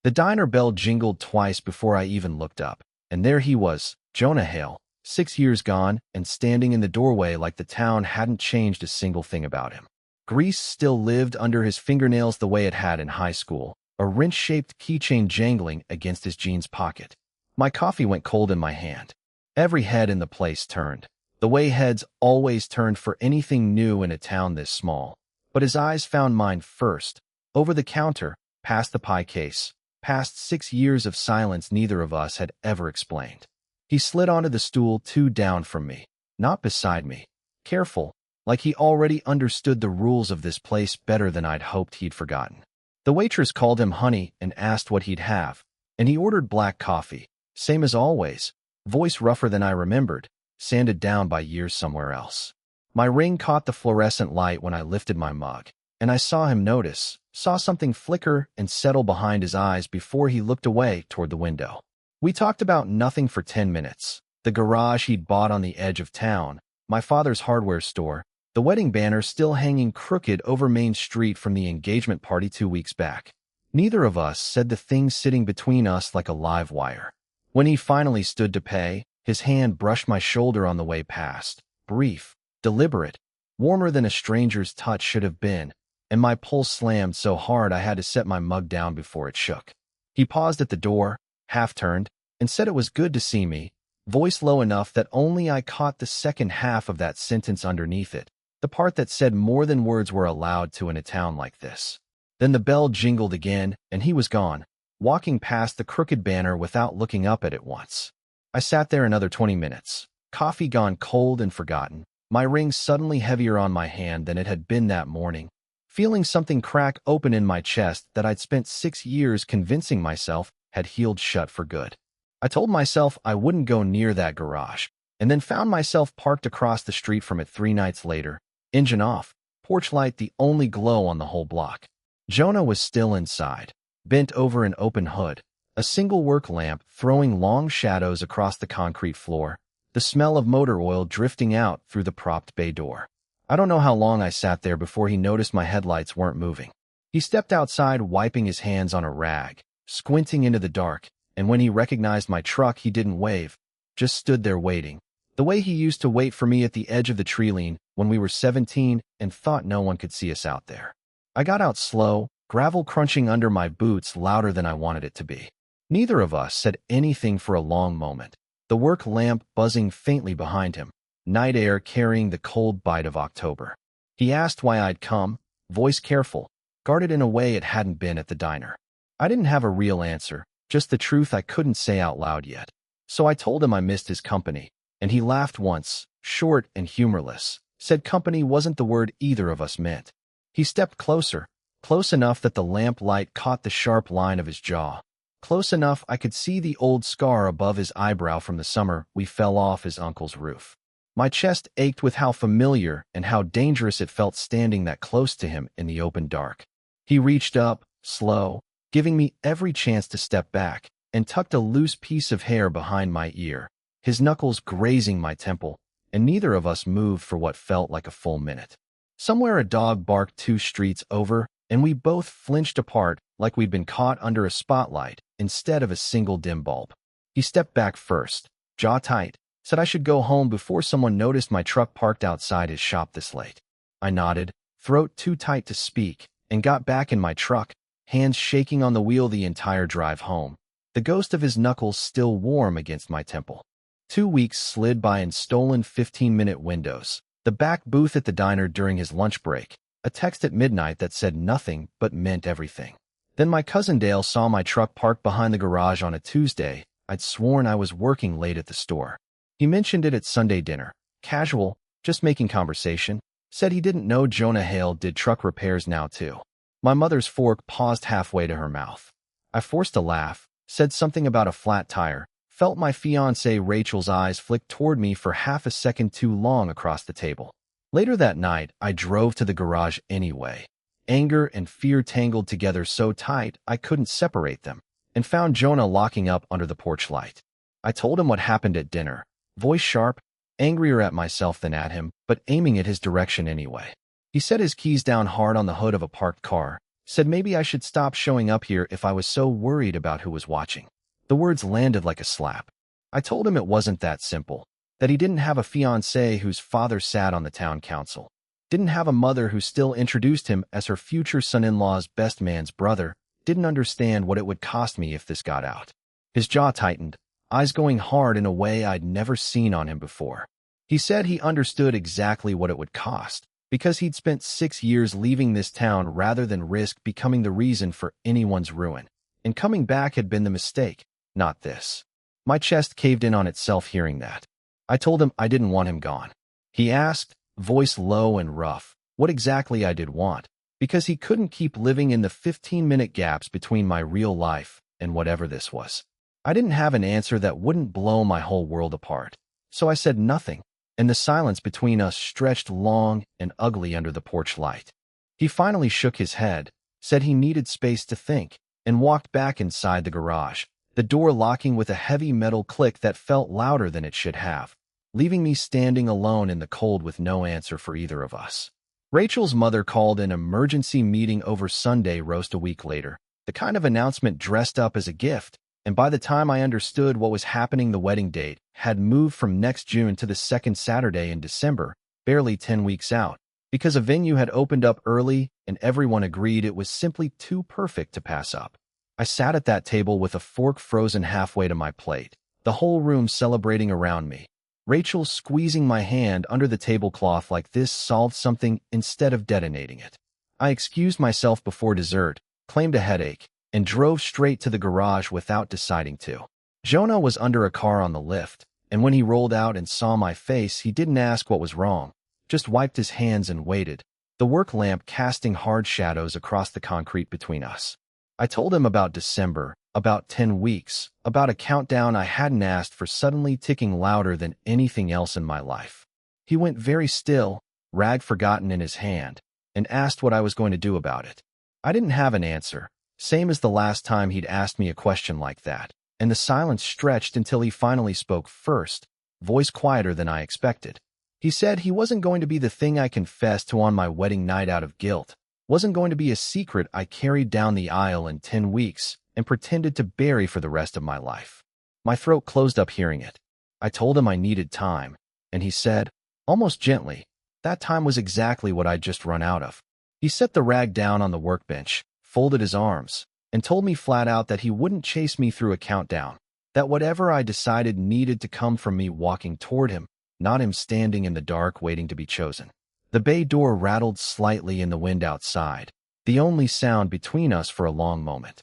The diner bell jingled twice before I even looked up, and there he was, Jonah Hale, 6 years gone, and standing in the doorway like the town hadn't changed a single thing about him. Grease still lived under his fingernails the way it had in high school, a wrench-shaped keychain jangling against his jeans pocket. My coffee went cold in my hand. Every head in the place turned, the way heads always turned for anything new in a town this small. But his eyes found mine first, over the counter, past the pie case, past 6 years of silence neither of us had ever explained. He slid onto the stool 2 down from me, not beside me, careful, like he already understood the rules of this place better than I'd hoped he'd forgotten. The waitress called him honey and asked what he'd have, and he ordered black coffee, same as always, voice rougher than I remembered, sanded down by years somewhere else. My ring caught the fluorescent light when I lifted my mug, and I saw him notice, saw something flicker and settle behind his eyes before he looked away toward the window. We talked about nothing for 10 minutes. The garage he'd bought on the edge of town, my father's hardware store, the wedding banner still hanging crooked over Main Street from the engagement party 2 weeks back. Neither of us said the thing sitting between us like a live wire. When he finally stood to pay, his hand brushed my shoulder on the way past, brief, deliberate, warmer than a stranger's touch should have been, and my pulse slammed so hard I had to set my mug down before it shook. He paused at the door, half-turned, and said it was good to see me, voice low enough that only I caught the second half of that sentence underneath it, the part that said more than words were allowed to in a town like this. Then the bell jingled again, and he was gone, walking past the crooked banner without looking up at it once. I sat there another 20 minutes, coffee gone cold and forgotten, my ring suddenly heavier on my hand than it had been that morning, feeling something crack open in my chest that I'd spent 6 years convincing myself had healed shut for good. I told myself I wouldn't go near that garage, and then found myself parked across the street from it 3 nights later, engine off, porch light the only glow on the whole block. Jonah was still inside, bent over an open hood, a single work lamp throwing long shadows across the concrete floor, the smell of motor oil drifting out through the propped bay door. I don't know how long I sat there before he noticed my headlights weren't moving. He stepped outside wiping his hands on a rag, squinting into the dark, and when he recognized my truck he didn't wave, just stood there waiting, the way he used to wait for me at the edge of the tree line when we were 17 and thought no one could see us out there. I got out slow, gravel crunching under my boots louder than I wanted it to be. Neither of us said anything for a long moment, the work lamp buzzing faintly behind him, night air carrying the cold bite of October. He asked why I'd come, voice careful, guarded in a way it hadn't been at the diner. I didn't have a real answer, just the truth I couldn't say out loud yet. So I told him I missed his company, and he laughed once, short and humorless, said company wasn't the word either of us meant. He stepped closer, close enough that the lamp light caught the sharp line of his jaw, close enough I could see the old scar above his eyebrow from the summer we fell off his uncle's roof. My chest ached with how familiar and how dangerous it felt standing that close to him in the open dark. He reached up, slow, giving me every chance to step back, and tucked a loose piece of hair behind my ear, his knuckles grazing my temple, and neither of us moved for what felt like a full minute. Somewhere a dog barked 2 streets over, and we both flinched apart like we'd been caught under a spotlight instead of a single dim bulb. He stepped back first, jaw tight, said I should go home before someone noticed my truck parked outside his shop this late. I nodded, throat too tight to speak, and got back in my truck, hands shaking on the wheel the entire drive home, the ghost of his knuckles still warm against my temple. 2 weeks slid by in stolen 15-minute windows, the back booth at the diner during his lunch break, a text at midnight that said nothing but meant everything. Then my cousin Dale saw my truck parked behind the garage on a Tuesday. I'd sworn I was working late at the store. He mentioned it at Sunday dinner, casual, just making conversation, said he didn't know Jonah Hale did truck repairs now too. My mother's fork paused halfway to her mouth. I forced a laugh, said something about a flat tire, felt my fiancée Rachel's eyes flick toward me for half a second too long across the table. Later that night, I drove to the garage anyway. Anger and fear tangled together so tight I couldn't separate them, and found Jonah locking up under the porch light. I told him what happened at dinner, voice sharp, angrier at myself than at him, but aiming at his direction anyway. He set his keys down hard on the hood of a parked car, Said maybe I should stop showing up here if I was so worried about who was watching. The words landed like a slap. I told him it wasn't that simple, that he didn't have a fiancé whose father sat on the town council, didn't have a mother who still introduced him as her future son-in-law's best man's brother, didn't understand what it would cost me if this got out. His jaw tightened, eyes going hard in a way I'd never seen on him before. He said he understood exactly what it would cost, because he'd spent 6 years leaving this town rather than risk becoming the reason for anyone's ruin. And coming back had been the mistake, not this. My chest caved in on itself hearing that. I told him I didn't want him gone. He asked, voice low and rough, what exactly I did want, because he couldn't keep living in the 15-minute gaps between my real life and whatever this was. I didn't have an answer that wouldn't blow my whole world apart, so I said nothing, and the silence between us stretched long and ugly under the porch light. He finally shook his head, said he needed space to think, and walked back inside the garage, the door locking with a heavy metal click that felt louder than it should have, leaving me standing alone in the cold with no answer for either of us. Rachel's mother called an emergency meeting over Sunday roast a week later, the kind of announcement dressed up as a gift, and by the time I understood what was happening, the wedding date had moved from next June to the second Saturday in December, barely 10 weeks out, because a venue had opened up early and everyone agreed it was simply too perfect to pass up. I sat at that table with a fork frozen halfway to my plate, the whole room celebrating around me. Rachel squeezing my hand under the tablecloth like this solved something instead of detonating it. I excused myself before dessert, claimed a headache, and drove straight to the garage without deciding to. Jonah was under a car on the lift, and when he rolled out and saw my face, he didn't ask what was wrong, just wiped his hands and waited, the work lamp casting hard shadows across the concrete between us. I told him about December, about 10 weeks, about a countdown I hadn't asked for suddenly ticking louder than anything else in my life. He went very still, rag forgotten in his hand, and asked what I was going to do about it. I didn't have an answer, same as the last time he'd asked me a question like that, and the silence stretched until he finally spoke first, voice quieter than I expected. He said he wasn't going to be the thing I confessed to on my wedding night out of guilt, wasn't going to be a secret I carried down the aisle in 10 weeks and pretended to bury for the rest of my life. My throat closed up hearing it. I told him I needed time, and he said, almost gently, that time was exactly what I'd just run out of. He set the rag down on the workbench, folded his arms, and told me flat out that he wouldn't chase me through a countdown, that whatever I decided needed to come from me walking toward him, not him standing in the dark waiting to be chosen. The bay door rattled slightly in the wind outside, the only sound between us for a long moment.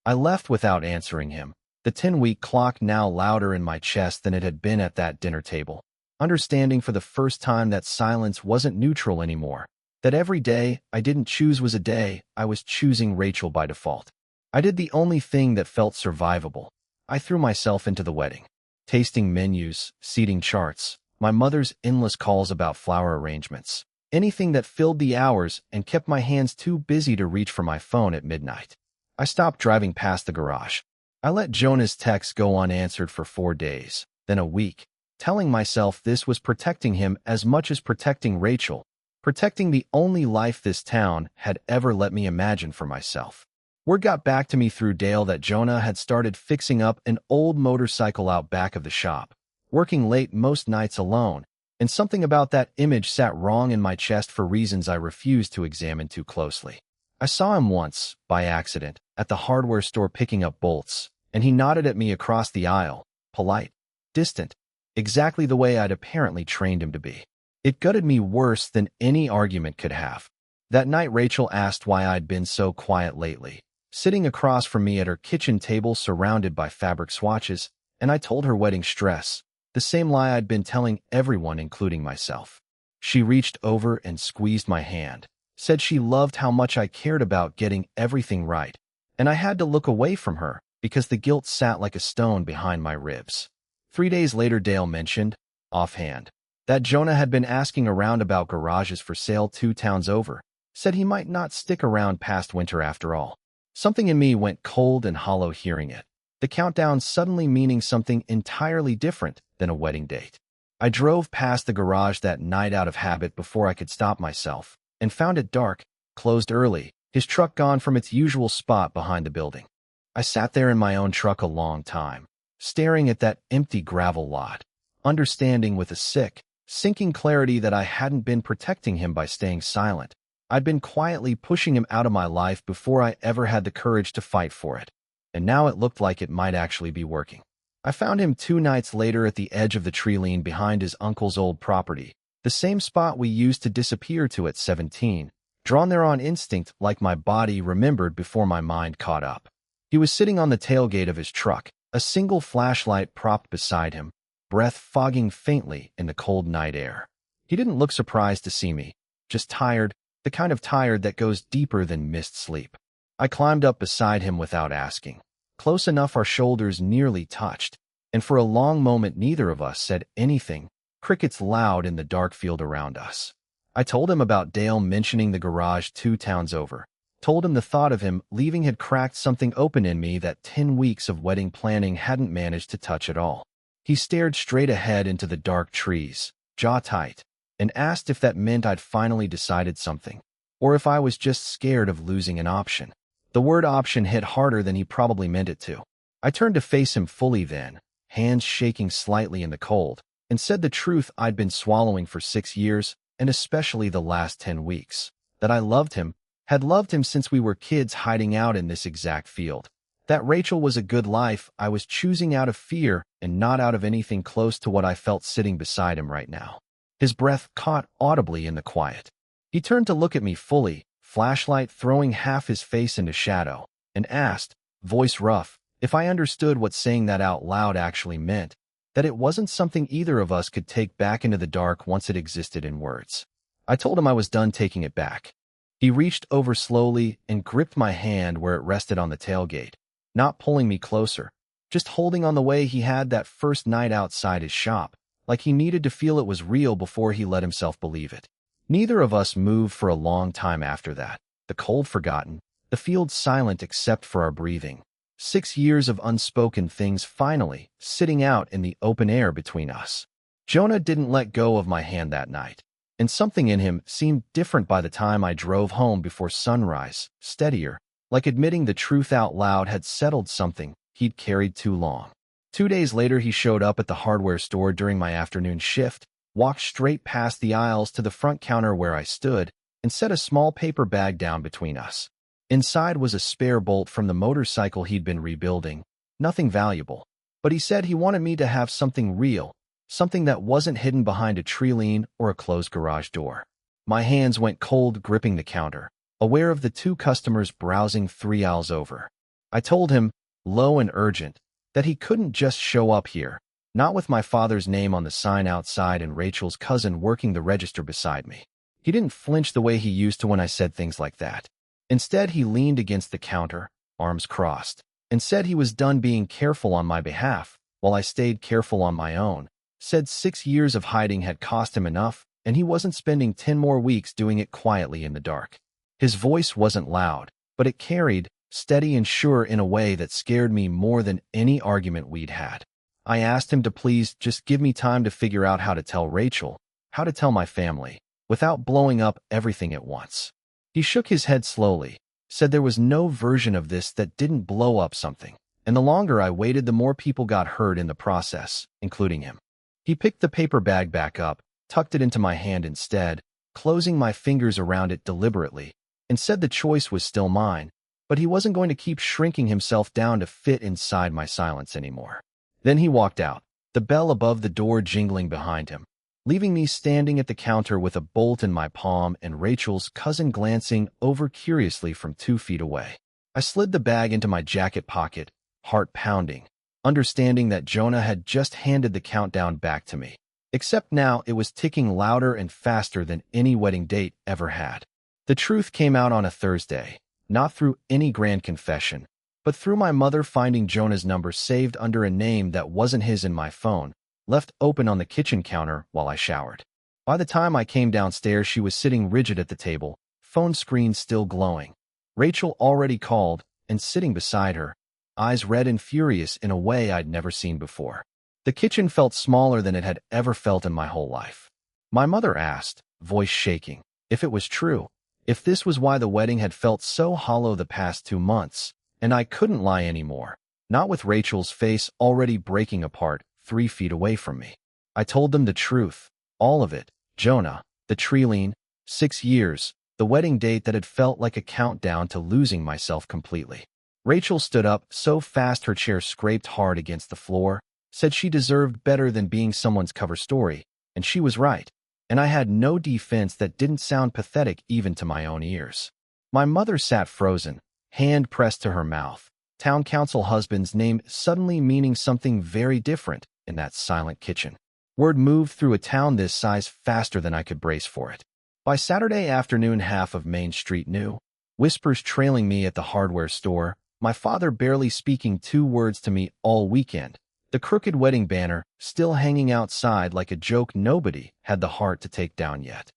I left without answering him, the 10-week clock now louder in my chest than it had been at that dinner table, understanding for the first time that silence wasn't neutral anymore, that every day I didn't choose was a day I was choosing Rachel by default. I did the only thing that felt survivable. I threw myself into the wedding. Tasting menus, seating charts, my mother's endless calls about flower arrangements, anything that filled the hours and kept my hands too busy to reach for my phone at midnight. I stopped driving past the garage. I let Jonah's texts go unanswered for 4 days, then a week, telling myself this was protecting him as much as protecting Rachel, protecting the only life this town had ever let me imagine for myself. Word got back to me through Dale that Jonah had started fixing up an old motorcycle out back of the shop, working late most nights alone, and something about that image sat wrong in my chest for reasons I refused to examine too closely. I saw him once, by accident, at the hardware store picking up bolts, and he nodded at me across the aisle, polite, distant, exactly the way I'd apparently trained him to be. It gutted me worse than any argument could have. That night Rachel asked why I'd been so quiet lately, sitting across from me at her kitchen table surrounded by fabric swatches, and I told her wedding stress, the same lie I'd been telling everyone including myself. She reached over and squeezed my hand, said she loved how much I cared about getting everything right, and I had to look away from her because the guilt sat like a stone behind my ribs. 3 days later Dale mentioned, offhand, that Jonah had been asking around about garages for sale 2 towns over, said he might not stick around past winter after all. Something in me went cold and hollow hearing it, the countdown suddenly meaning something entirely different than a wedding date. I drove past the garage that night out of habit before I could stop myself, and found it dark, closed early, his truck gone from its usual spot behind the building. I sat there in my own truck a long time, staring at that empty gravel lot, understanding with a sinking clarity that I hadn't been protecting him by staying silent. I'd been quietly pushing him out of my life before I ever had the courage to fight for it, and now it looked like it might actually be working. I found him 2 nights later at the edge of the tree line behind his uncle's old property, the same spot we used to disappear to at 17, drawn there on instinct like my body remembered before my mind caught up. He was sitting on the tailgate of his truck, a single flashlight propped beside him, breath fogging faintly in the cold night air. He didn't look surprised to see me, just tired, the kind of tired that goes deeper than missed sleep. I climbed up beside him without asking, close enough our shoulders nearly touched, and for a long moment neither of us said anything, crickets loud in the dark field around us. I told him about Dale mentioning the garage 2 towns over, told him the thought of him leaving had cracked something open in me that 10 weeks of wedding planning hadn't managed to touch at all. He stared straight ahead into the dark trees, jaw tight, and asked if that meant I'd finally decided something, or if I was just scared of losing an option. The word option hit harder than he probably meant it to. I turned to face him fully then, hands shaking slightly in the cold, and said the truth I'd been swallowing for 6 years, and especially the last 10 weeks, that I loved him, had loved him since we were kids hiding out in this exact field. That Rachel was a good life I was choosing out of fear and not out of anything close to what I felt sitting beside him right now. His breath caught audibly in the quiet. He turned to look at me fully, flashlight throwing half his face into shadow, and asked, voice rough, if I understood what saying that out loud actually meant, that it wasn't something either of us could take back into the dark once it existed in words. I told him I was done taking it back. He reached over slowly and gripped my hand where it rested on the tailgate, not pulling me closer, just holding on the way he had that first night outside his shop, like he needed to feel it was real before he let himself believe it. Neither of us moved for a long time after that, the cold forgotten, the field silent except for our breathing. 6 years of unspoken things finally sitting out in the open air between us. Jonah didn't let go of my hand that night, and something in him seemed different by the time I drove home before sunrise, steadier, like admitting the truth out loud had settled something he'd carried too long. 2 days later he showed up at the hardware store during my afternoon shift, walked straight past the aisles to the front counter where I stood, and set a small paper bag down between us. Inside was a spare bolt from the motorcycle he'd been rebuilding, nothing valuable, but he said he wanted me to have something real, something that wasn't hidden behind a tree line or a closed garage door. My hands went cold gripping the counter, aware of the 2 customers browsing 3 aisles over. I told him, low and urgent, that he couldn't just show up here, not with my father's name on the sign outside and Rachel's cousin working the register beside me. He didn't flinch the way he used to when I said things like that. Instead, he leaned against the counter, arms crossed, and said he was done being careful on my behalf, while I stayed careful on my own, said 6 years of hiding had cost him enough, and he wasn't spending 10 more weeks doing it quietly in the dark. His voice wasn't loud, but it carried, steady and sure in a way that scared me more than any argument we'd had. I asked him to please just give me time to figure out how to tell Rachel, how to tell my family, without blowing up everything at once. He shook his head slowly, said there was no version of this that didn't blow up something, and the longer I waited the more people got hurt in the process, including him. He picked the paper bag back up, tucked it into my hand instead, closing my fingers around it deliberately, and said the choice was still mine, but he wasn't going to keep shrinking himself down to fit inside my silence anymore. Then he walked out, the bell above the door jingling behind him, leaving me standing at the counter with a bolt in my palm and Rachel's cousin glancing over curiously from 2 feet away. I slid the bag into my jacket pocket, heart pounding, understanding that Jonah had just handed the countdown back to me. Except now it was ticking louder and faster than any wedding date ever had. The truth came out on a Thursday, not through any grand confession, but through my mother finding Jonah's number saved under a name that wasn't his in my phone, left open on the kitchen counter while I showered. By the time I came downstairs, she was sitting rigid at the table, phone screen still glowing. Rachel already called, and sitting beside her, eyes red and furious in a way I'd never seen before. The kitchen felt smaller than it had ever felt in my whole life. My mother asked, voice shaking, if it was true, If this was why the wedding had felt so hollow the past 2 months, and I couldn't lie anymore, not with Rachel's face already breaking apart 3 feet away from me. I told them the truth, all of it. Jonah, the Trilene, 6 years, the wedding date that had felt like a countdown to losing myself completely. Rachel stood up so fast her chair scraped hard against the floor, said she deserved better than being someone's cover story, and she was right. And I had no defense that didn't sound pathetic even to my own ears. My mother sat frozen, hand pressed to her mouth, town council husband's name suddenly meaning something very different in that silent kitchen. Word moved through a town this size faster than I could brace for it. By Saturday afternoon, half of Main Street knew. Whispers trailing me at the hardware store, my father barely speaking 2 words to me all weekend, the crooked wedding banner still hanging outside like a joke nobody had the heart to take down yet.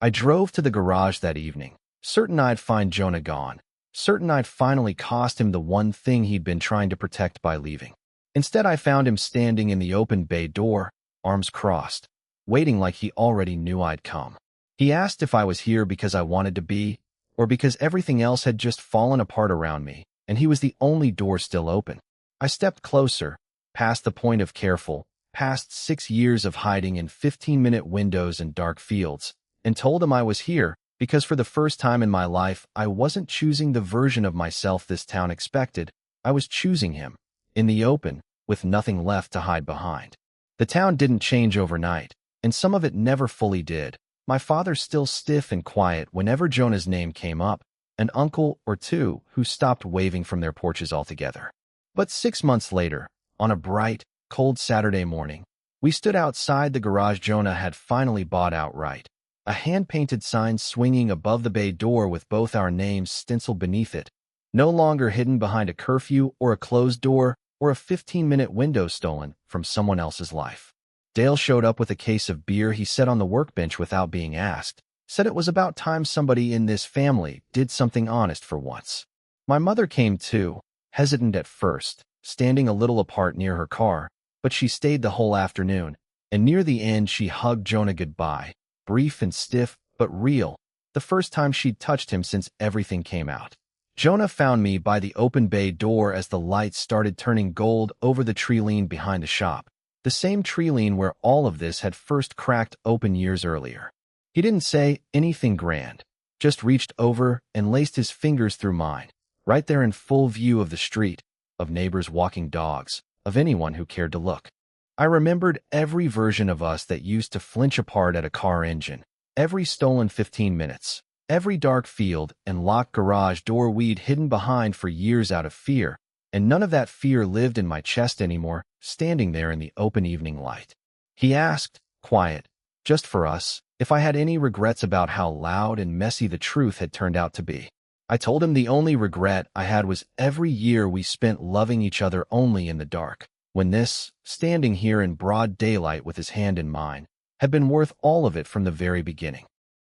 I drove to the garage that evening, certain I'd find Jonah gone, certain I'd finally cost him the one thing he'd been trying to protect by leaving. Instead, I found him standing in the open bay door, arms crossed, waiting like he already knew I'd come. He asked if I was here because I wanted to be, or because everything else had just fallen apart around me, and he was the only door still open. I stepped closer, past the point of careful, past 6 years of hiding in 15-minute windows and dark fields, and told him I was here because for the first time in my life I wasn't choosing the version of myself this town expected, I was choosing him, in the open, with nothing left to hide behind. The town didn't change overnight, and some of it never fully did. My father still stiff and quiet whenever Jonah's name came up, an uncle or two who stopped waving from their porches altogether. But 6 months later, on a bright, cold Saturday morning, we stood outside the garage Jonah had finally bought outright, a hand-painted sign swinging above the bay door with both our names stenciled beneath it, no longer hidden behind a curfew or a closed door or a 15-minute window stolen from someone else's life. Dale showed up with a case of beer he set on the workbench without being asked, said it was about time somebody in this family did something honest for once. My mother came too, hesitant at first, standing a little apart near her car, but she stayed the whole afternoon, and near the end she hugged Jonah goodbye, brief and stiff, but real, the first time she'd touched him since everything came out. Jonah found me by the open bay door as the lights started turning gold over the Trilene behind the shop, the same Trilene where all of this had first cracked open years earlier. He didn't say anything grand, just reached over and laced his fingers through mine, right there in full view of the street, of neighbors walking dogs, of anyone who cared to look. I remembered every version of us that used to flinch apart at a car engine, every stolen 15 minutes, every dark field and locked garage door we'd hidden behind for years out of fear, and none of that fear lived in my chest anymore, standing there in the open evening light. He asked, quiet, just for us, if I had any regrets about how loud and messy the truth had turned out to be. I told him the only regret I had was every year we spent loving each other only in the dark, when this, standing here in broad daylight with his hand in mine, had been worth all of it from the very beginning.